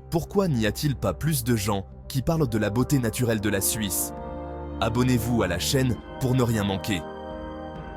Pourquoi n'y a-t-il pas plus de gens qui parlent de la beauté naturelle de la Suisse? Abonnez-vous à la chaîne pour ne rien manquer.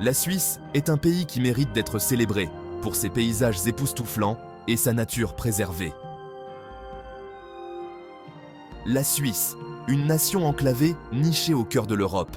La Suisse est un pays qui mérite d'être célébré pour ses paysages époustouflants et sa nature préservée. La Suisse, une nation enclavée nichée au cœur de l'Europe.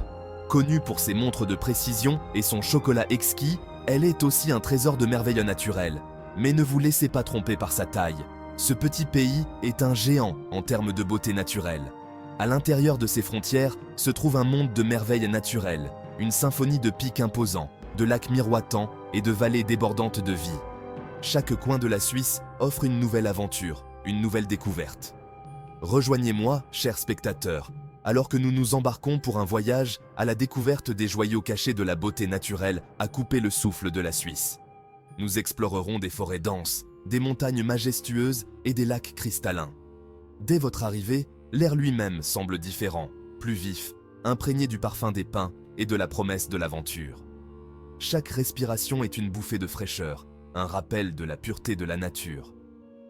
Connue pour ses montres de précision et son chocolat exquis, elle est aussi un trésor de merveilles naturelles. Mais ne vous laissez pas tromper par sa taille. Ce petit pays est un géant en termes de beauté naturelle. À l'intérieur de ses frontières se trouve un monde de merveilles naturelles, une symphonie de pics imposants, de lacs miroitants et de vallées débordantes de vie. Chaque coin de la Suisse offre une nouvelle aventure, une nouvelle découverte. Rejoignez-moi, chers spectateurs, alors que nous nous embarquons pour un voyage à la découverte des joyaux cachés de la beauté naturelle à couper le souffle de la Suisse. Nous explorerons des forêts denses, des montagnes majestueuses et des lacs cristallins. Dès votre arrivée, l'air lui-même semble différent, plus vif, imprégné du parfum des pins et de la promesse de l'aventure. Chaque respiration est une bouffée de fraîcheur, un rappel de la pureté de la nature.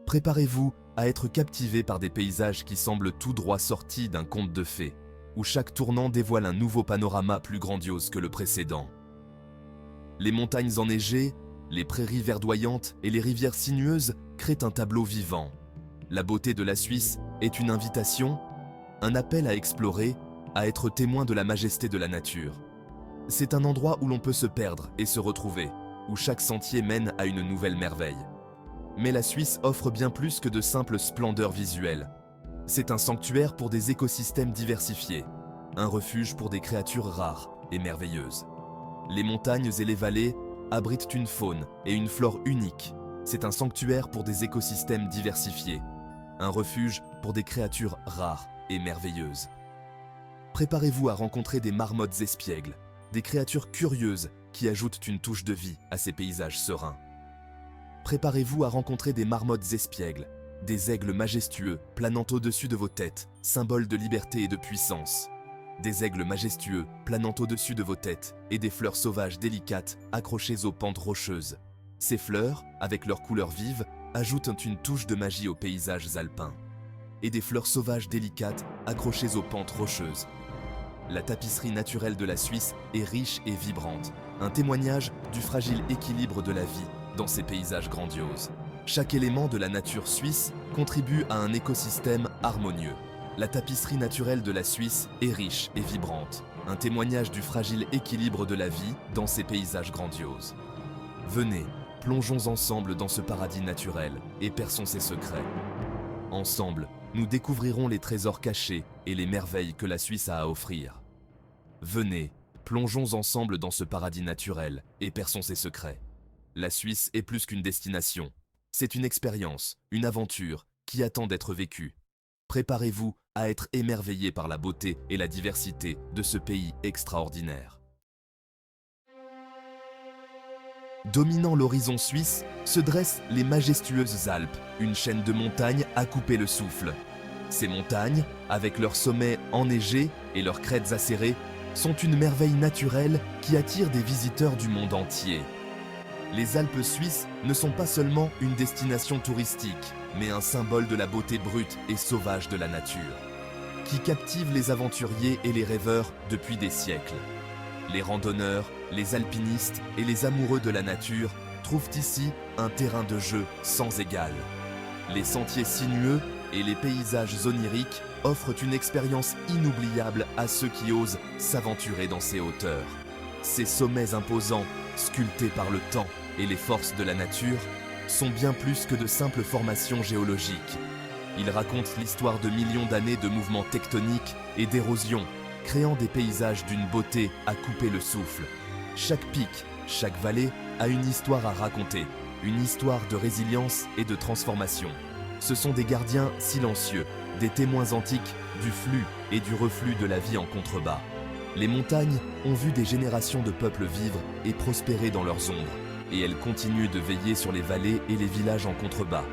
Préparez-vous à être captivé par des paysages qui semblent tout droit sortis d'un conte de fées, où chaque tournant dévoile un nouveau panorama plus grandiose que le précédent. Les montagnes enneigées, les prairies verdoyantes et les rivières sinueuses créent un tableau vivant. La beauté de la Suisse est une invitation, un appel à explorer, à être témoin de la majesté de la nature. C'est un endroit où l'on peut se perdre et se retrouver, où chaque sentier mène à une nouvelle merveille. Mais la Suisse offre bien plus que de simples splendeurs visuelles. C'est un sanctuaire pour des écosystèmes diversifiés, un refuge pour des créatures rares et merveilleuses. Les montagnes et les vallées abritent une faune et une flore uniques. C'est un sanctuaire pour des écosystèmes diversifiés, un refuge pour des créatures rares et merveilleuses. Préparez-vous à rencontrer des marmottes espiègles, des créatures curieuses qui ajoutent une touche de vie à ces paysages sereins. Préparez-vous à rencontrer des marmottes espiègles, des aigles majestueux planant au-dessus de vos têtes, symbole de liberté et de puissance. Des aigles majestueux planant au-dessus de vos têtes et des fleurs sauvages délicates accrochées aux pentes rocheuses. Ces fleurs, avec leurs couleurs vives, ajoutent une touche de magie aux paysages alpins. Et des fleurs sauvages délicates accrochées aux pentes rocheuses. La tapisserie naturelle de la Suisse est riche et vibrante, un témoignage du fragile équilibre de la vie dans ces paysages grandioses. Chaque élément de la nature suisse contribue à un écosystème harmonieux. La tapisserie naturelle de la Suisse est riche et vibrante, un témoignage du fragile équilibre de la vie dans ces paysages grandioses. Venez, plongeons ensemble dans ce paradis naturel et perçons ses secrets. Ensemble, nous découvrirons les trésors cachés et les merveilles que la Suisse a à offrir. Venez, plongeons ensemble dans ce paradis naturel et perçons ses secrets. La Suisse est plus qu'une destination. C'est une expérience, une aventure qui attend d'être vécue. Préparez-vous à être émerveillé par la beauté et la diversité de ce pays extraordinaire. Dominant l'horizon suisse se dressent les majestueuses Alpes, une chaîne de montagnes à couper le souffle. Ces montagnes, avec leurs sommets enneigés et leurs crêtes acérées, sont une merveille naturelle qui attire des visiteurs du monde entier. Les Alpes suisses ne sont pas seulement une destination touristique, mais un symbole de la beauté brute et sauvage de la nature, qui captive les aventuriers et les rêveurs depuis des siècles. Les randonneurs, les alpinistes et les amoureux de la nature trouvent ici un terrain de jeu sans égal. Les sentiers sinueux et les paysages oniriques offrent une expérience inoubliable à ceux qui osent s'aventurer dans ces hauteurs. Ces sommets imposants, sculptés par le temps et les forces de la nature, sont bien plus que de simples formations géologiques. Ils racontent l'histoire de millions d'années de mouvements tectoniques et d'érosion, créant des paysages d'une beauté à couper le souffle. Chaque pic, chaque vallée a une histoire à raconter, une histoire de résilience et de transformation. Ce sont des gardiens silencieux, des témoins antiques du flux et du reflux de la vie en contrebas. Les montagnes ont vu des générations de peuples vivre et prospérer dans leurs ombres, et elles continuent de veiller sur les vallées et les villages en contrebas.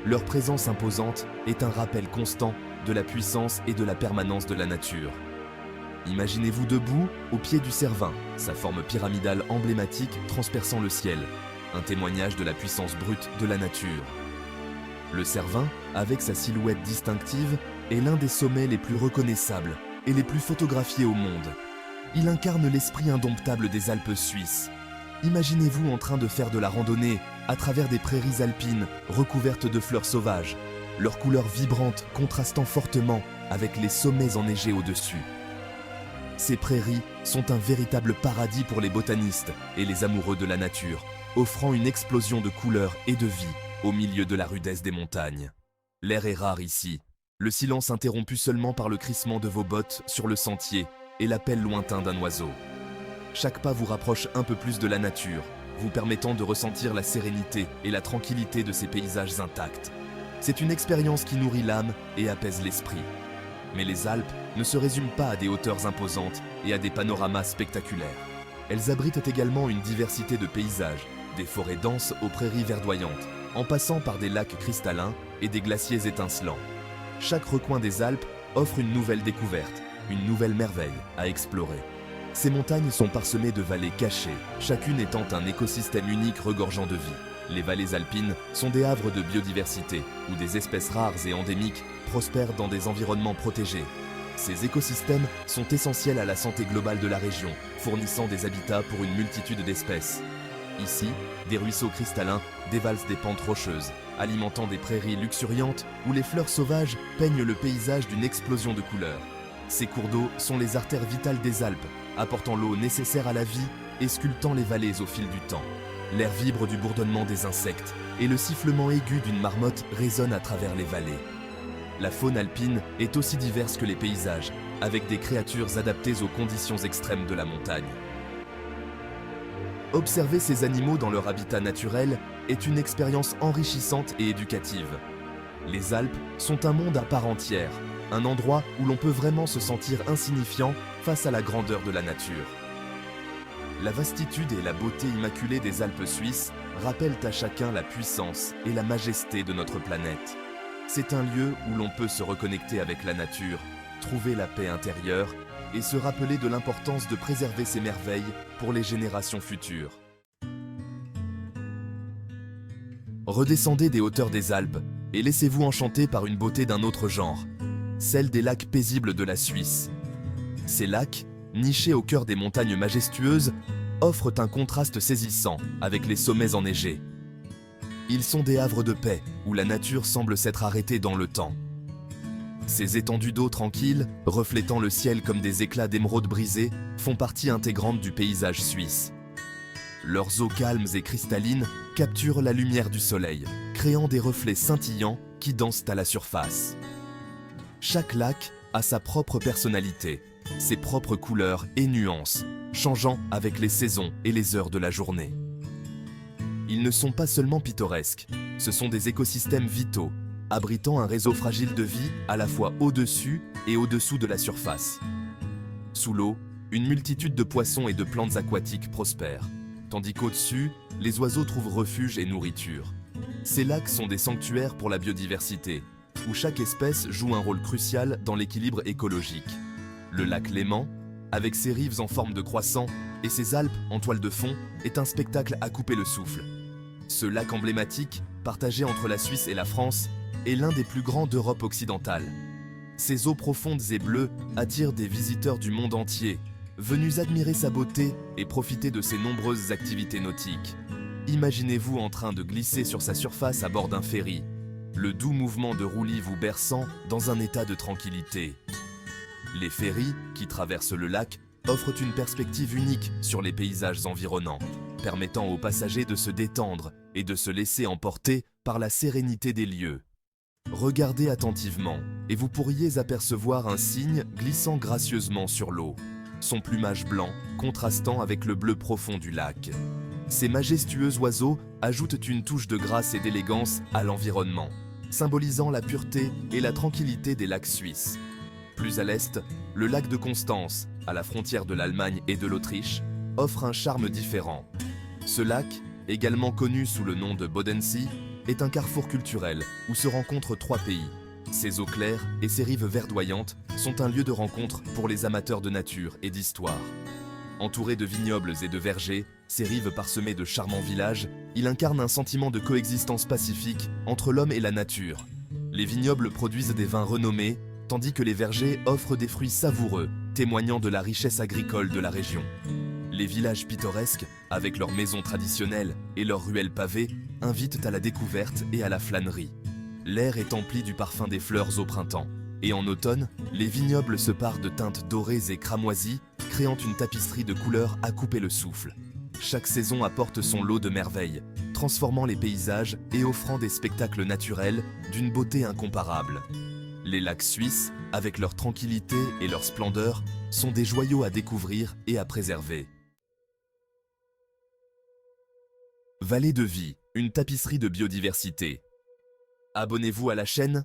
Leur présence imposante est un rappel constant de la puissance et de la permanence de la nature. Imaginez-vous debout au pied du Cervin, sa forme pyramidale emblématique transperçant le ciel, un témoignage de la puissance brute de la nature. Le Cervin, avec sa silhouette distinctive, est l'un des sommets les plus reconnaissables et les plus photographiés au monde. Il incarne l'esprit indomptable des Alpes suisses. Imaginez-vous en train de faire de la randonnée à travers des prairies alpines recouvertes de fleurs sauvages, leurs couleurs vibrantes contrastant fortement avec les sommets enneigés au-dessus. Ces prairies sont un véritable paradis pour les botanistes et les amoureux de la nature, offrant une explosion de couleurs et de vie au milieu de la rudesse des montagnes. L'air est rare ici, le silence interrompu seulement par le crissement de vos bottes sur le sentier et l'appel lointain d'un oiseau. Chaque pas vous rapproche un peu plus de la nature, vous permettant de ressentir la sérénité et la tranquillité de ces paysages intacts. C'est une expérience qui nourrit l'âme et apaise l'esprit. Mais les Alpes ne se résument pas à des hauteurs imposantes et à des panoramas spectaculaires. Elles abritent également une diversité de paysages, des forêts denses aux prairies verdoyantes, en passant par des lacs cristallins et des glaciers étincelants. Chaque recoin des Alpes offre une nouvelle découverte, une nouvelle merveille à explorer. Ces montagnes sont parsemées de vallées cachées, chacune étant un écosystème unique regorgeant de vie. Les vallées alpines sont des havres de biodiversité, où des espèces rares et endémiques prospèrent dans des environnements protégés. Ces écosystèmes sont essentiels à la santé globale de la région, fournissant des habitats pour une multitude d'espèces. Ici, des ruisseaux cristallins dévalsent des pentes rocheuses, alimentant des prairies luxuriantes où les fleurs sauvages peignent le paysage d'une explosion de couleurs. Ces cours d'eau sont les artères vitales des Alpes, apportant l'eau nécessaire à la vie et sculptant les vallées au fil du temps. L'air vibre du bourdonnement des insectes et le sifflement aigu d'une marmotte résonne à travers les vallées. La faune alpine est aussi diverse que les paysages, avec des créatures adaptées aux conditions extrêmes de la montagne. Observer ces animaux dans leur habitat naturel est une expérience enrichissante et éducative. Les Alpes sont un monde à part entière, un endroit où l'on peut vraiment se sentir insignifiant face à la grandeur de la nature. La vastitude et la beauté immaculée des Alpes suisses rappellent à chacun la puissance et la majesté de notre planète. C'est un lieu où l'on peut se reconnecter avec la nature, trouver la paix intérieure et se rappeler de l'importance de préserver ces merveilles pour les générations futures. Redescendez des hauteurs des Alpes et laissez-vous enchanter par une beauté d'un autre genre, celle des lacs paisibles de la Suisse. Ces lacs, nichés au cœur des montagnes majestueuses, offrent un contraste saisissant avec les sommets enneigés. Ils sont des havres de paix où la nature semble s'être arrêtée dans le temps. Ces étendues d'eau tranquilles, reflétant le ciel comme des éclats d'émeraude brisés, font partie intégrante du paysage suisse. Leurs eaux calmes et cristallines capturent la lumière du soleil, créant des reflets scintillants qui dansent à la surface. Chaque lac a sa propre personnalité, ses propres couleurs et nuances, changeant avec les saisons et les heures de la journée. Ils ne sont pas seulement pittoresques, ce sont des écosystèmes vitaux, abritant un réseau fragile de vie à la fois au-dessus et au-dessous de la surface. Sous l'eau, une multitude de poissons et de plantes aquatiques prospèrent, tandis qu'au-dessus, les oiseaux trouvent refuge et nourriture. Ces lacs sont des sanctuaires pour la biodiversité, où chaque espèce joue un rôle crucial dans l'équilibre écologique. Le lac Léman, avec ses rives en forme de croissant et ses Alpes en toile de fond, est un spectacle à couper le souffle. Ce lac emblématique, partagé entre la Suisse et la France, est l'un des plus grands d'Europe occidentale. Ses eaux profondes et bleues attirent des visiteurs du monde entier, venus admirer sa beauté et profiter de ses nombreuses activités nautiques. Imaginez-vous en train de glisser sur sa surface à bord d'un ferry, le doux mouvement de roulis vous berçant dans un état de tranquillité. Les ferries, qui traversent le lac, offrent une perspective unique sur les paysages environnants, permettant aux passagers de se détendre et de se laisser emporter par la sérénité des lieux. Regardez attentivement et vous pourriez apercevoir un cygne glissant gracieusement sur l'eau, son plumage blanc contrastant avec le bleu profond du lac. Ces majestueux oiseaux ajoutent une touche de grâce et d'élégance à l'environnement, symbolisant la pureté et la tranquillité des lacs suisses. Plus à l'est, le lac de Constance, à la frontière de l'Allemagne et de l'Autriche, offre un charme différent. Ce lac, également connu sous le nom de Bodensee, est un carrefour culturel où se rencontrent trois pays. Ses eaux claires et ses rives verdoyantes sont un lieu de rencontre pour les amateurs de nature et d'histoire. Entouré de vignobles et de vergers, ses rives parsemées de charmants villages, il incarne un sentiment de coexistence pacifique entre l'homme et la nature. Les vignobles produisent des vins renommés, tandis que les vergers offrent des fruits savoureux, témoignant de la richesse agricole de la région. Les villages pittoresques, avec leurs maisons traditionnelles et leurs ruelles pavées, invitent à la découverte et à la flânerie. L'air est empli du parfum des fleurs au printemps, et en automne, les vignobles se parent de teintes dorées et cramoisies, créant une tapisserie de couleurs à couper le souffle. Chaque saison apporte son lot de merveilles, transformant les paysages et offrant des spectacles naturels d'une beauté incomparable. Les lacs suisses, avec leur tranquillité et leur splendeur, sont des joyaux à découvrir et à préserver. Vallée de vie, une tapisserie de biodiversité. Abonnez-vous à la chaîne